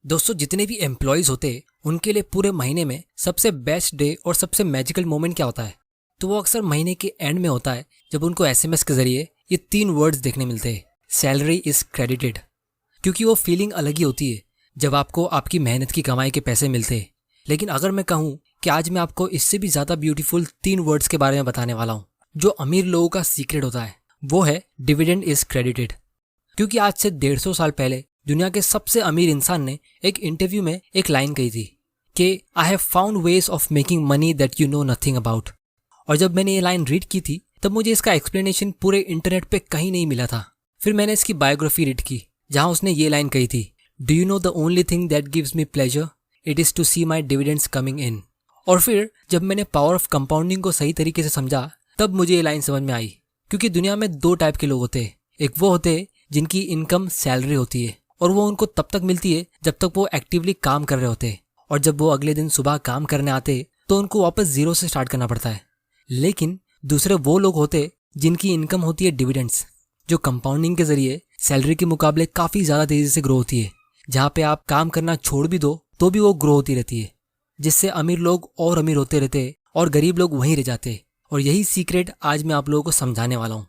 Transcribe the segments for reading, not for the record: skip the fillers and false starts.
दोस्तों, जितने भी एम्प्लॉयज होते हैं उनके लिए पूरे महीने में सबसे बेस्ट डे और सबसे मैजिकल मोमेंट क्या होता है? तो वो अक्सर महीने के एंड में होता है, जब उनको एसएमएस के जरिए ये 3 वर्ड्स देखने मिलते हैं, सैलरी इज क्रेडिटेड। क्योंकि वो फीलिंग अलग ही होती है जब आपको आपकी मेहनत की कमाई के पैसे मिलते हैं। लेकिन अगर मैं कहूँ कि आज मैं आपको इससे भी ज्यादा ब्यूटीफुल 3 वर्ड्स के बारे में बताने वाला हूँ जो अमीर लोगों का सीक्रेट होता है, वो है डिविडेंड इज क्रेडिटेड। क्योंकि आज से 150 साल पहले दुनिया के सबसे अमीर इंसान ने एक इंटरव्यू में एक लाइन कही थी कि I have found ways of making money that you know nothing about. और जब मैंने ये लाइन रीड की थी तब मुझे इसका एक्सप्लेनेशन पूरे इंटरनेट पे कहीं नहीं मिला था। फिर मैंने इसकी बायोग्राफी रीड की जहां उसने ये लाइन कही थी, do you know the only thing that gives me pleasure it is to see my dividends coming in. और फिर जब मैंने पावर ऑफ कंपाउंडिंग को सही तरीके से समझा तब मुझे ये लाइन समझ में आई। क्योंकि दुनिया में 2 टाइप के लोग होते हैं। एक वो होते हैं जिनकी इनकम सैलरी होती है और वो उनको तब तक मिलती है जब तक वो एक्टिवली काम कर रहे होते हैं, और जब वो अगले दिन सुबह काम करने आते तो उनको वापस जीरो से स्टार्ट करना पड़ता है। लेकिन दूसरे वो लोग होते जिनकी इनकम होती है डिविडेंड्स, जो कंपाउंडिंग के जरिए सैलरी के मुकाबले काफी ज्यादा तेजी से ग्रो होती है। जहाँ पे आप काम करना छोड़ भी दो तो भी वो ग्रो होती रहती है, जिससे अमीर लोग और अमीर होते रहते और गरीब लोग वहीं रह जाते। और यही सीक्रेट आज मैं आप लोगों को समझाने वाला हूँ।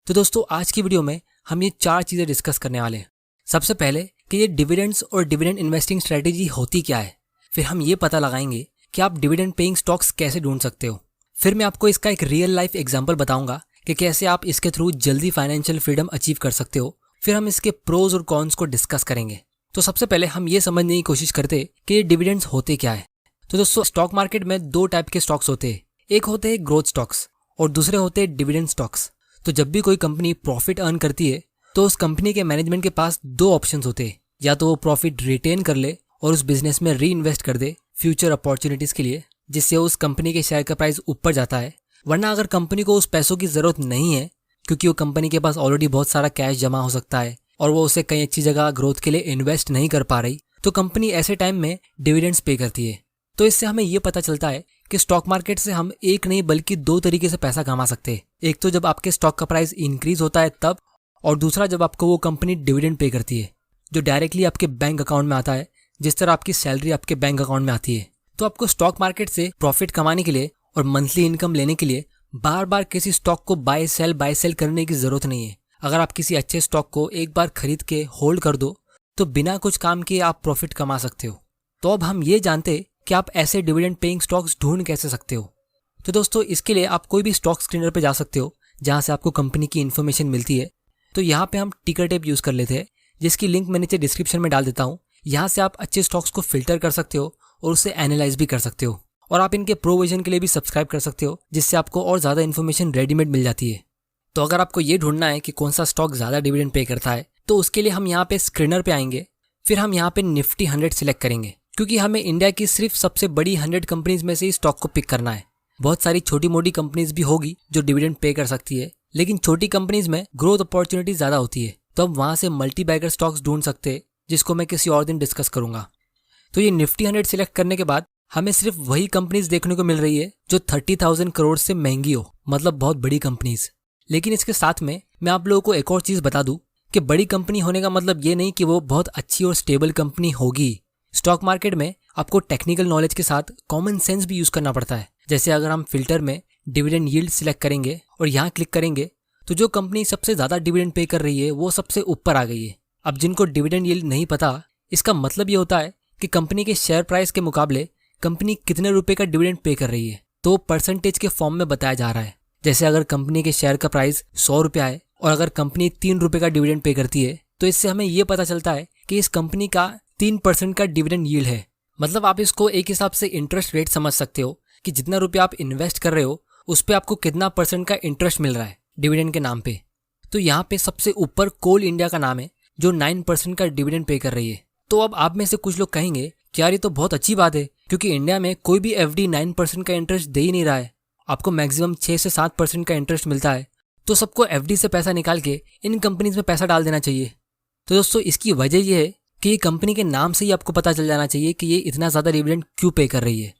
तो दोस्तों, आज की वीडियो में हम ये 4 चीजें डिस्कस करने वाले हैं। सबसे पहले कि ये डिविडेंड्स और डिविडेंड इन्वेस्टिंग स्ट्रेटेजी होती क्या है। फिर हम ये पता लगाएंगे कि आप डिविडेंड पेइंग स्टॉक्स कैसे ढूंढ सकते हो। फिर मैं आपको इसका एक रियल लाइफ एग्जांपल बताऊंगा कि कैसे आप इसके थ्रू जल्दी फाइनेंशियल फ्रीडम अचीव कर सकते हो। फिर हम इसके प्रोज और कॉन्स को डिस्कस करेंगे। तो सबसे पहले हम ये समझने की कोशिश करते कि ये डिविडेंड्स होते क्या है। तो दोस्तों, स्टॉक मार्केट में 2 टाइप के स्टॉक्स होते हैं। एक होते हैं ग्रोथ स्टॉक्स और दूसरे होते हैं डिविडेंड स्टॉक्स। तो जब भी कोई कंपनी प्रॉफिट अर्न करती है तो उस कंपनी के मैनेजमेंट के पास 2 ऑप्शंस होते हैं। या तो वो प्रॉफिट रिटेन कर ले और उस बिजनेस में री इन्वेस्ट कर दे फ्यूचर अपॉर्चुनिटीज के लिए, जिससे उस कंपनी के शेयर का प्राइस ऊपर जाता है। वरना अगर कंपनी को उस पैसों की जरूरत नहीं है, क्योंकि वो कंपनी के पास ऑलरेडी बहुत सारा कैश जमा हो सकता है और वो उसे कहीं अच्छी जगह ग्रोथ के लिए इन्वेस्ट नहीं कर पा रही, तो कंपनी ऐसे टाइम में डिविडेंड्स पे करती है। तो इससे हमें ये पता चलता है कि स्टॉक मार्केट से हम एक नहीं बल्कि 2 तरीके से पैसा कमा सकते हैं। एक तो जब आपके स्टॉक का प्राइस इंक्रीज होता है तब, और दूसरा जब आपको वो कंपनी डिविडेंड पे करती है जो डायरेक्टली आपके बैंक अकाउंट में आता है, जिस तरह आपकी सैलरी आपके बैंक अकाउंट में आती है। तो आपको स्टॉक मार्केट से प्रॉफिट कमाने के लिए और मंथली इनकम लेने के लिए बार बार किसी स्टॉक को बाय सेल करने की जरूरत नहीं है। अगर आप किसी अच्छे स्टॉक को एक बार खरीद के होल्ड कर दो तो बिना कुछ काम किए आप प्रॉफिट कमा सकते हो। तो अब हम ये जानते कि आप ऐसे डिविडेंड पेइंग स्टॉक्स ढूंढ कैसे सकते हो। तो दोस्तों, इसके लिए आप कोई भी स्टॉक स्क्रीनर पे जा सकते हो जहां से आपको कंपनी की इन्फॉर्मेशन मिलती है। तो यहाँ पे हम टिकर टेप यूज कर लेते हैं, जिसकी लिंक मैं नीचे डिस्क्रिप्शन में डाल देता हूँ। यहाँ से आप अच्छे स्टॉक्स को फिल्टर कर सकते हो और उसे एनालाइज भी कर सकते हो। और आप इनके प्रोविजन के लिए भी सब्सक्राइब कर सकते हो, जिससे आपको और ज़्यादा इन्फॉर्मेशन रेडीमेड मिल जाती है। तो अगर आपको ये ढूंढना है कि कौन सा स्टॉक ज़्यादा डिविडेंड पे करता है, तो उसके लिए हम यहाँ पे स्क्रीनर पे आएंगे। फिर हम यहाँ पे निफ्टी 100 सिलेक्ट करेंगे, क्योंकि हमें इंडिया की सिर्फ सबसे बड़ी 100 कंपनीज में से ही स्टॉक को पिक करना है। बहुत सारी छोटी मोटी कंपनीज भी होगी जो डिविडेंड पे कर सकती है, लेकिन छोटी कंपनीज में ग्रोथ अपॉर्चुनिटी ज़्यादा होती है। तो हम वहाँ से मल्टी बैगर स्टॉक्स ढूंढ सकते हैं, जिसको मैं किसी और दिन डिस्कस करूंगा। तो ये निफ्टी 100 सिलेक्ट करने के बाद हमें सिर्फ वही कंपनीज देखने को मिल रही है जो 30,000 करोड़ से महंगी हो, मतलब बहुत बड़ी कंपनीज। लेकिन इसके साथ में मैं आप लोगों को एक और चीज़ बता दूं कि बड़ी कंपनी होने का मतलब ये नहीं कि वो बहुत अच्छी और स्टेबल कंपनी होगी। स्टॉक मार्केट में आपको टेक्निकल नॉलेज के साथ कॉमन सेंस भी यूज करना पड़ता है। जैसे अगर हम फिल्टर में डिविडेंड यील्ड सिलेक्ट करेंगे और यहाँ क्लिक करेंगे तो जो कंपनी सबसे ज्यादा डिविडेंड पे कर रही है वो सबसे ऊपर आ गई है। अब जिनको डिविडेंड यील्ड नहीं पता, इसका मतलब ये होता है कि कंपनी के शेयर प्राइस के मुकाबले कंपनी कितने रुपए का डिविडेंड पे कर रही है, तो परसेंटेज के फॉर्म में बताया जा रहा है। जैसे अगर कंपनी के शेयर का प्राइस 100 रुपया है और अगर कंपनी 3 रुपए का डिविडेंड पे करती है, तो इससे हमें ये पता चलता है कि इस कंपनी का 3% का डिविडेंड यील्ड है। मतलब आप इसको एक हिसाब से इंटरेस्ट रेट समझ सकते हो कि जितना रुपया आप इन्वेस्ट कर रहे हो उस पर आपको कितना % का इंटरेस्ट मिल रहा है डिविडेंड के नाम पे। तो यहाँ पे सबसे ऊपर कोल इंडिया का नाम है जो 9% का डिविडेंड पे कर रही है। तो अब आप में से कुछ लोग कहेंगे कि यार ये तो बहुत अच्छी बात है, क्योंकि इंडिया में कोई भी एफडी 9% का इंटरेस्ट दे ही नहीं रहा है, आपको मैक्सिमम 6 से 7% का इंटरेस्ट मिलता है। तो सबको एफडी से पैसा निकाल के इन कंपनीज में पैसा डाल देना चाहिए। तो दोस्तों, इसकी वजह यह है कि ये कंपनी के नाम से ही आपको पता चल जाना चाहिए कि ये इतना ज़्यादा डिविडेंड क्यों पे कर रही है।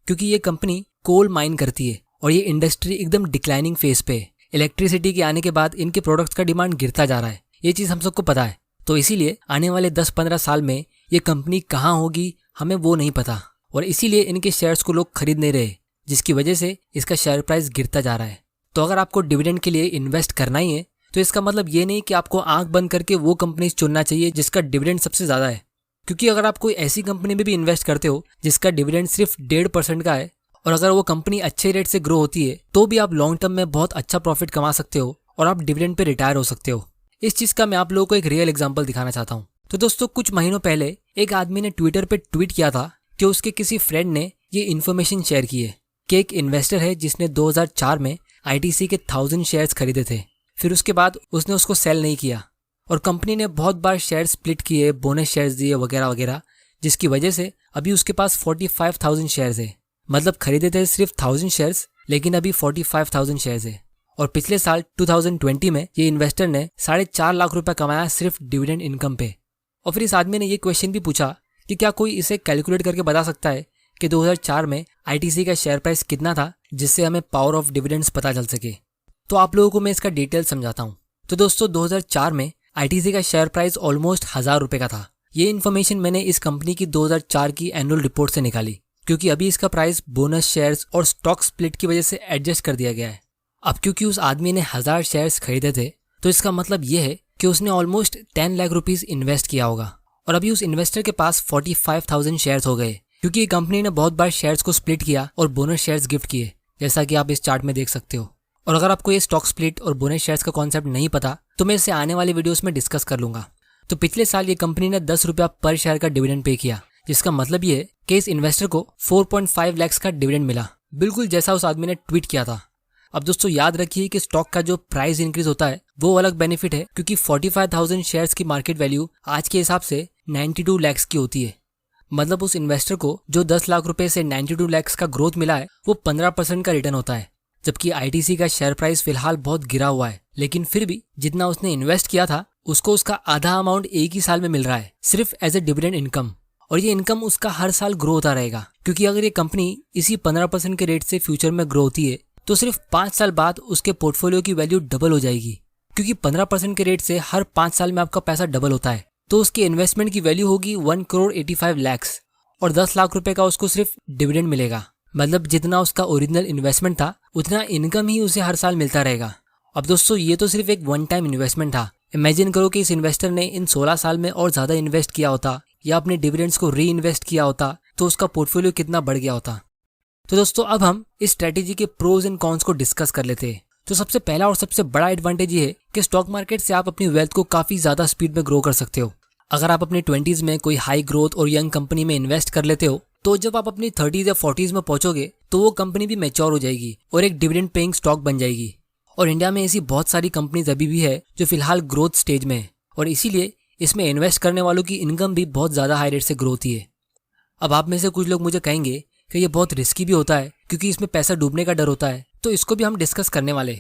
क्योंकि ये कंपनी कोल माइन करती है और ये इंडस्ट्री एकदम डिक्लाइनिंग फेज पे है। इलेक्ट्रिसिटी के आने के बाद इनके प्रोडक्ट्स का डिमांड गिरता जा रहा है, ये चीज़ हम सबको पता है। तो इसीलिए आने वाले 10-15 साल में ये कंपनी कहाँ होगी हमें वो नहीं पता, और इसीलिए इनके शेयर्स को लोग खरीद नहीं रहे, जिसकी वजह से इसका शेयर प्राइस गिरता जा रहा है। तो अगर आपको डिविडेंड के लिए इन्वेस्ट करना ही है तो इसका मतलब ये नहीं कि आपको आंख बंद करके वो कंपनी चुनना चाहिए जिसका डिविडेंड सबसे ज़्यादा है, क्योंकि अगर आप कोई ऐसी कंपनी में भी इन्वेस्ट करते हो जिसका डिविडेंड सिर्फ 1.5% का है, और अगर वो कंपनी अच्छे रेट से ग्रो होती है तो भी आप लॉन्ग टर्म में बहुत अच्छा प्रॉफिट कमा सकते हो और आप डिविडेंड पे रिटायर हो सकते हो। इस चीज़ का मैं आप लोगों को एक रियल एग्जांपल दिखाना चाहता हूँ। तो दोस्तों, कुछ महीनों पहले एक आदमी ने ट्विटर पे ट्वीट किया था कि उसके किसी फ्रेंड ने ये इन्फॉर्मेशन शेयर की है कि एक इन्वेस्टर है जिसने 2004 में ITC के 1000 शेयर्स खरीदे थे। फिर उसके बाद उसने उसको सेल नहीं किया और कंपनी ने बहुत बार शेयर स्प्लिट किए, बोनस शेयर्स दिए वगैरह वगैरह, जिसकी वजह से अभी उसके पास 45,000 शेयर्स है। मतलब खरीदे थे सिर्फ 1000 शेयर्स, लेकिन अभी 45,000 शेयर्स है। और पिछले साल 2020 में ये इन्वेस्टर ने 4.5 लाख रुपए कमाया सिर्फ डिविडेंड इनकम पे। और फिर इस आदमी ने ये क्वेश्चन भी पूछा कि क्या कोई इसे कैलकुलेट करके बता सकता है कि 2004 में ITC का शेयर प्राइस कितना था, जिससे हमें पावर ऑफ डिविडेंड्स पता चल सके। तो आप लोगों को मैं इसका डिटेल समझाता हूँ। तो दोस्तों, 2004 में ITC का शेयर प्राइस ऑलमोस्ट 1000 रुपये का था। ये इन्फॉर्मेशन मैंने इस कंपनी की 2004 की एनुअल रिपोर्ट से निकाली, क्योंकि अभी इसका प्राइस बोनस शेयर्स और स्टॉक स्प्लिट की वजह से एडजस्ट कर दिया गया है। अब क्योंकि उस आदमी ने 1000 शेयर्स खरीदे थे, तो इसका मतलब ये है कि उसने ऑलमोस्ट 10 लाख रुपीस इन्वेस्ट किया होगा, और अभी उस इन्वेस्टर के पास 45,000 शेयर्स हो गए, क्योंकि ये कंपनी ने बहुत बार शेयर्स को स्प्लिट किया और बोनस शेयर्स गिफ्ट किए, जैसा कि आप इस चार्ट में देख सकते हो। और अगर आपको ये स्टॉक स्प्लिट और बोनस शेयर्स का कॉन्सेप्ट नहीं पता तो मैं इसे आने वाले वीडियोस में डिस्कस कर लूंगा। तो पिछले साल ये कंपनी ने 10 रुपया पर शेयर का डिविडेंड पे किया, जिसका मतलब ये है कि इस इन्वेस्टर को 4.5 लाख का डिविडेंड मिला, बिल्कुल जैसा उस आदमी ने ट्वीट किया था। अब दोस्तों, याद रखिए कि स्टॉक का जो प्राइस इंक्रीज होता है वो अलग बेनिफिट है, क्योंकि 45,000 शेयर्स की मार्केट वैल्यू आज के हिसाब से 92 लाख की होती है। मतलब उस इन्वेस्टर को जो 10 लाख रुपए से 92 लाख का ग्रोथ मिला है वो 15% का रिटर्न होता है। जबकि ITC का शेयर प्राइस फिलहाल बहुत गिरा हुआ है, लेकिन फिर भी जितना उसने इन्वेस्ट किया था उसको उसका आधा अमाउंट एक ही साल में मिल रहा है, सिर्फ एज ए डिविडेंड इनकम। और ये इनकम उसका हर साल ग्रो होता रहेगा, क्योंकि अगर ये कंपनी इसी 15% के रेट से फ्यूचर में ग्रो होती है तो सिर्फ 5 साल बाद उसके पोर्टफोलियो की वैल्यू डबल हो जाएगी, क्योंकि 15% के रेट से हर 5 साल में आपका पैसा डबल होता है। तो उसके इन्वेस्टमेंट की वैल्यू होगी 1,85 लाख और 10 लाख रुपए का उसको सिर्फ डिविडेंड मिलेगा। मतलब जितना उसका ओरिजिनल इन्वेस्टमेंट था उतना इनकम ही उसे हर साल मिलता रहेगा। अब दोस्तों, ये तो सिर्फ एक वन टाइम इन्वेस्टमेंट था। इमेजिन करो कि इस इन्वेस्टर ने इन 16 साल में और ज़्यादा इन्वेस्ट किया होता या अपने डिविडेंड्स को री इन्वेस्ट किया होता तो उसका पोर्टफोलियो कितना बढ़ गया होता। तो दोस्तों, अब हम इस स्ट्रेटेजी के प्रोज एंड कॉन्स को डिस्कस कर लेते हैं। तो सबसे पहला और सबसे बड़ा एडवांटेज ये है कि स्टॉक मार्केट से आप अपनी वेल्थ को काफ़ी ज़्यादा स्पीड में ग्रो कर सकते हो। अगर आप अपनी 20s में कोई हाई ग्रोथ और यंग कंपनी में इन्वेस्ट कर लेते हो तो जब आप अपनी 30s या 40s में पहुंचोगे तो वो कंपनी भी मैच्योर हो जाएगी और एक डिविडेंड पेइंग स्टॉक बन जाएगी। और इंडिया में ऐसी बहुत सारी कंपनीज अभी भी है जो फिलहाल ग्रोथ स्टेज में है, और इसीलिए इसमें इन्वेस्ट करने वालों की इनकम भी बहुत ज़्यादा हाई रेट से ग्रो होती है। अब आप में से कुछ लोग मुझे कहेंगे कि ये बहुत रिस्की भी होता है क्योंकि इसमें पैसा डूबने का डर होता है, तो इसको भी हम डिस्कस करने वाले।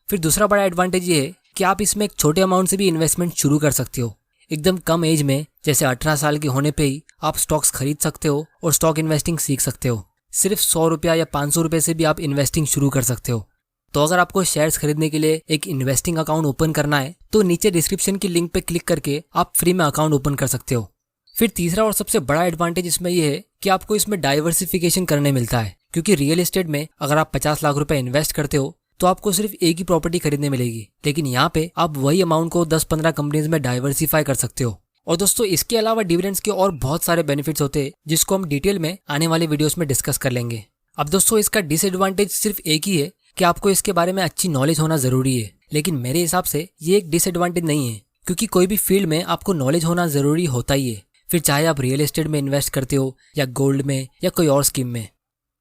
फिर दूसरा बड़ा एडवांटेज ये है कि आप इसमें एक छोटे अमाउंट से भी इन्वेस्टमेंट शुरू कर सकते हो। एकदम कम एज में, जैसे 18 साल के होने पे ही आप स्टॉक्स खरीद सकते हो और स्टॉक इन्वेस्टिंग सीख सकते हो। सिर्फ 100 रुपया या 500 रुपये से भी आप इन्वेस्टिंग शुरू कर सकते हो। तो अगर आपको शेयर्स खरीदने के लिए एक इन्वेस्टिंग अकाउंट ओपन करना है तो नीचे डिस्क्रिप्शन की लिंक पे क्लिक करके आप फ्री में अकाउंट ओपन कर सकते हो। फिर तीसरा और सबसे बड़ा एडवांटेज इसमें यह है कि आपको इसमें डाइवर्सिफिकेशन करने मिलता है, क्योंकि रियल एस्टेट में अगर आप 50 लाख रुपए इन्वेस्ट करते हो तो आपको सिर्फ एक ही प्रॉपर्टी खरीदने मिलेगी, लेकिन यहाँ पे आप वही अमाउंट को 10-15 कंपनीज में डाइवर्सिफाई कर सकते हो। और दोस्तों, इसके अलावा डिविडेंड्स के और बहुत सारे बेनिफिट्स होते हैं जिसको हम डिटेल में आने वाले वीडियोस में डिस्कस कर लेंगे। अब दोस्तों, इसका डिसएडवांटेज सिर्फ एक ही है कि आपको इसके बारे में अच्छी नॉलेज होना जरूरी है, लेकिन मेरे हिसाब से ये एक डिसएडवांटेज नहीं है, क्योंकि कोई भी फील्ड में आपको नॉलेज होना जरूरी होता ही है। फिर चाहे आप रियल एस्टेट में इन्वेस्ट करते हो या गोल्ड में या कोई और स्कीम में।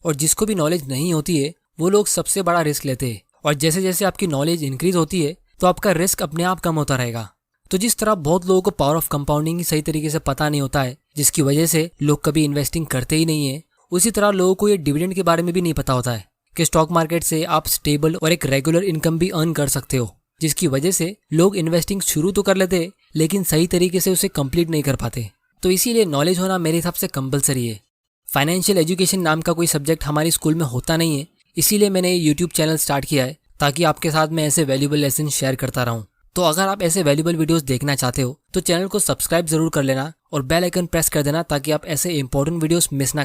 और जिसको भी नॉलेज नहीं होती है वो लोग सबसे बड़ा रिस्क लेते हैं, और जैसे जैसे आपकी नॉलेज इंक्रीज होती है तो आपका रिस्क अपने आप कम होता रहेगा। तो जिस तरह बहुत लोगों को पावर ऑफ कंपाउंडिंग ही सही तरीके से पता नहीं होता है, जिसकी वजह से लोग कभी इन्वेस्टिंग करते ही नहीं है, उसी तरह लोगों को ये डिविडेंड के बारे में भी नहीं पता होता है कि स्टॉक मार्केट से आप स्टेबल और एक रेगुलर इनकम भी अर्न कर सकते हो, जिसकी वजह से लोग इन्वेस्टिंग शुरू तो कर लेते हैं लेकिन सही तरीके से उसे कंप्लीट नहीं कर पाते। तो इसीलिए नॉलेज होना मेरे हिसाब से कंपलसरी है। फाइनेंशियल एजुकेशन नाम का कोई सब्जेक्ट हमारी स्कूल में होता नहीं है, इसीलिए मैंने यूट्यूब चैनल स्टार्ट किया है ताकि आपके साथ मैं ऐसे वैल्यूएबल लेसन शेयर करता रहूँ। तो अगर आप ऐसे वैल्यूबल वीडियोस देखना चाहते हो तो चैनल को सब्सक्राइब जरूर कर लेना और बेल आइकन प्रेस कर देना ताकि आप ऐसे इंपॉर्टेंट वीडियोस मिस ना